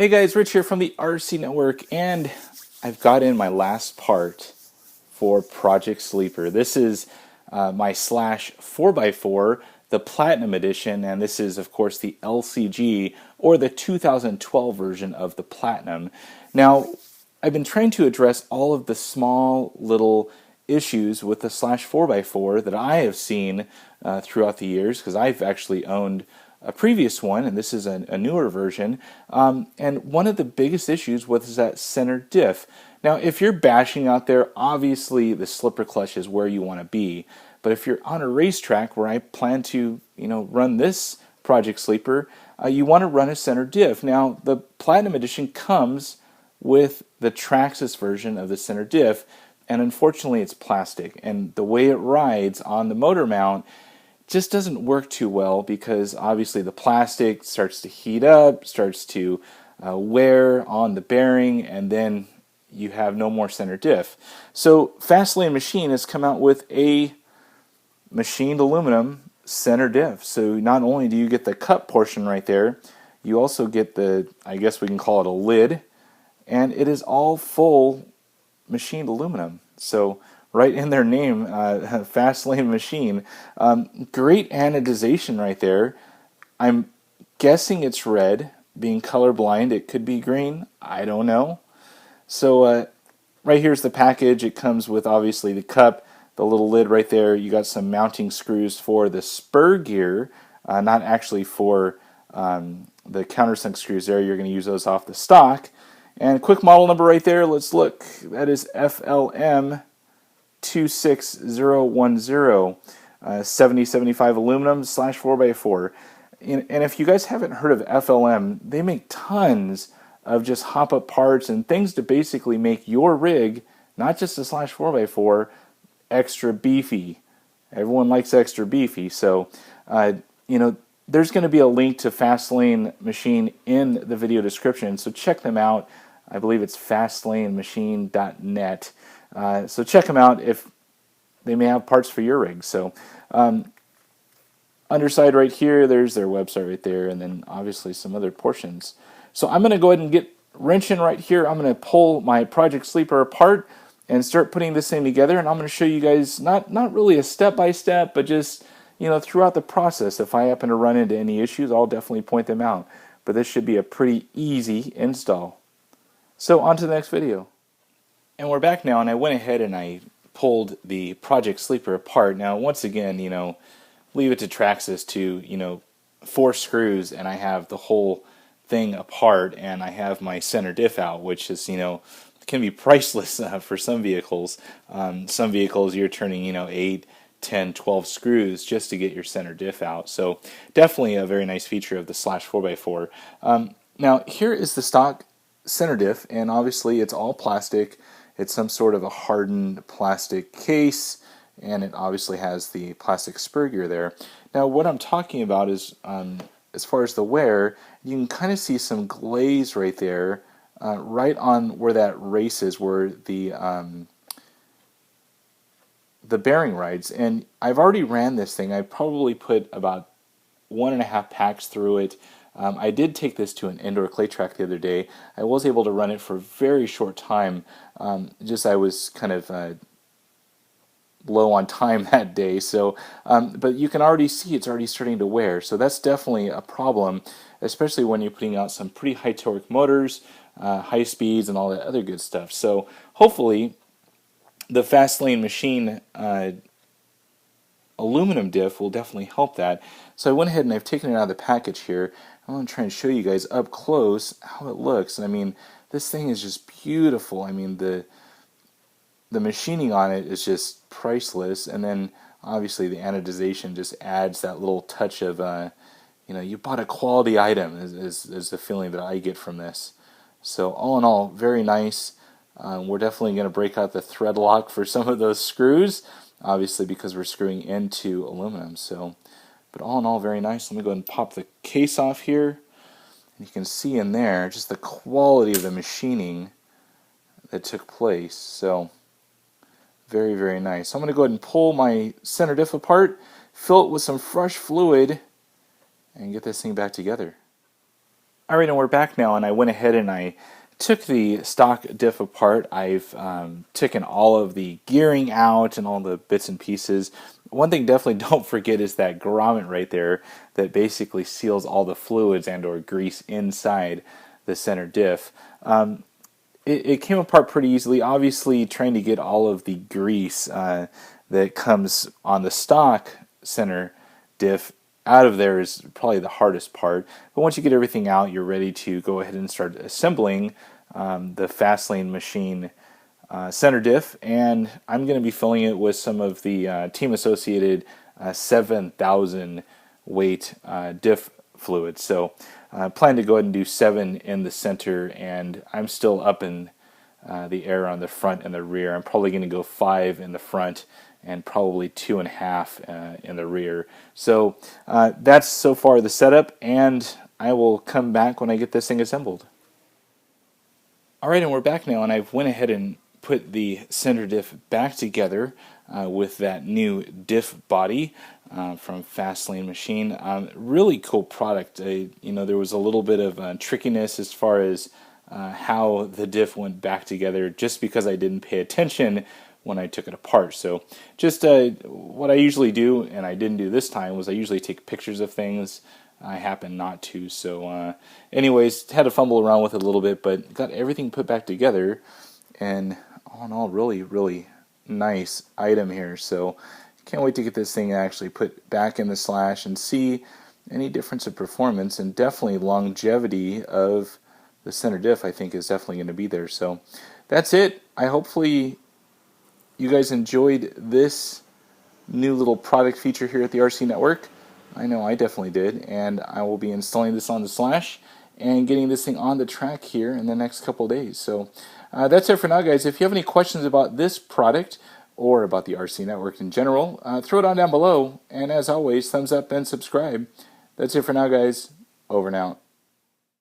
Hey guys, Rich here from the RC Network, and I've got in my last part for Project Sleeper. This is my Slash 4x4, the Platinum Edition, and this is, of course, the LCG, or the 2012 version of the Platinum. Now, I've been trying to address all of the small little issues with the Slash 4x4 that I have seen throughout the years, because I've actually owned a previous one, and this is a newer version. And one of the biggest issues was that center diff. Now, if you're bashing out there, obviously the slipper clutch is where you want to be. But if you're on a racetrack where I plan to, run this Project Sleeper, you want to run a center diff. Now, the Platinum Edition comes with the Traxxas version of the center diff, and unfortunately it's plastic. And the way it rides on the motor mount just doesn't work too well, because obviously the plastic starts to heat up, starts to wear on the bearing, and then you have no more center diff. So FastLane Machine has come out with a machined aluminum center diff. So not only do you get the cup portion right there, you also get the, I guess we can call it a lid, and it is all full machined aluminum. So right in their name, FastLane Machine. Great anodization right there. I'm guessing it's red. Being colorblind, it could be green. I don't know. So right here's the package. It comes with obviously the cup, the little lid right there. You got some mounting screws for the spur gear, not actually for the countersunk screws there. You're going to use those off the stock. And quick model number right there. Let's look. That is FLM 26010, 7075 aluminum slash 4x4. And if you guys haven't heard of FLM, they make tons of just hop-up parts and things to basically make your rig, not just a slash 4x4, extra beefy. Everyone likes extra beefy. So, there's going to be a link to FastLane Machine in the video description, so check them out. I believe it's fastlanemachine.net. So check them out if they may have parts for your rig. So underside right here, there's their website right there, and then obviously some other portions. So I'm going to go ahead and get wrenching right here. I'm going to pull my Project Sleeper apart and start putting this thing together, and I'm going to show you guys not really a step-by-step, but just throughout the process. If I happen to run into any issues, I'll definitely point them out. But this should be a pretty easy install. So on to the next video. And we're back now, and I went ahead and I pulled the Project Sleeper apart. Now, once again, leave it to Traxxas to, 4 screws, and I have the whole thing apart, and I have my center diff out, which is, can be priceless for some vehicles. Some vehicles you're turning, 8, 10, 12 screws just to get your center diff out. So definitely a very nice feature of the Slash 4x4. Now, here is the stock center diff, and obviously it's all plastic. It's some sort of a hardened plastic case, and it obviously has the plastic spur gear there. Now, what I'm talking about is, as far as the wear, you can kind of see some glaze right there, right on where that race is, where the bearing rides. And I've already ran this thing. I probably put about 1.5 packs through it. I did take this to an indoor clay track the other day. I was able to run it for a very short time. I was kind of low on time that day. So, but you can already see it's already starting to wear. So that's definitely a problem, especially when you're putting out some pretty high torque motors, high speeds, and all that other good stuff. So hopefully the FastLane Machine aluminum diff will definitely help that. So I went ahead and I've taken it out of the package here. I'm going to try and show you guys up close how it looks. And I mean, this thing is just beautiful. I mean, the machining on it is just priceless. And then obviously the anodization just adds that little touch of, you bought a quality item is the feeling that I get from this. So all in all, very nice. We're definitely going to break out the thread lock for some of those screws, obviously because we're screwing into aluminum. So, but all in all, very nice. Let me go ahead and pop the case off here. And you can see in there just the quality of the machining that took place. So, very, very nice. So I'm going to go ahead and pull my center diff apart, fill it with some fresh fluid, and get this thing back together. Alright, and we're back now, and I went ahead and I took the stock diff apart. I've taken all of the gearing out and all the bits and pieces. One thing definitely don't forget is that grommet right there that basically seals all the fluids and or grease inside the center diff. It came apart pretty easily. Obviously, trying to get all of the grease that comes on the stock center diff out of there is probably the hardest part. But once you get everything out, you're ready to go ahead and start assembling the FastLane machine center diff. And I'm going to be filling it with some of the team associated 7,000 weight diff fluid. So I plan to go ahead and do 7 in the center, and I'm still up in the air on the front and the rear. I'm probably going to go 5 in the front and probably 2.5 in the rear. So that's so far the setup, and I will come back when I get this thing assembled. Alright, and we're back now, and I've went ahead and put the center diff back together with that new diff body from FastLane machine. Really cool product. There was a little bit of trickiness as far as how the diff went back together, just because I didn't pay attention when I took it apart. So just what I usually do, and I didn't do this time, was I usually take pictures of things. I happen not to. So anyways, had to fumble around with it a little bit, but got everything put back together, and all in all, really, really nice item here. So can't wait to get this thing actually put back in the Slash and see any difference of performance, and definitely longevity of the center diff I think is definitely going to be there. So that's it. Hopefully you guys enjoyed this new little product feature here at the RC Network. I know I definitely did, and I will be installing this on the Slash and getting this thing on the track here in the next couple of days. So that's it for now, guys. If you have any questions about this product or about the RC Network in general, throw it on down below. And as always, thumbs up and subscribe. That's it for now, guys. Over and out.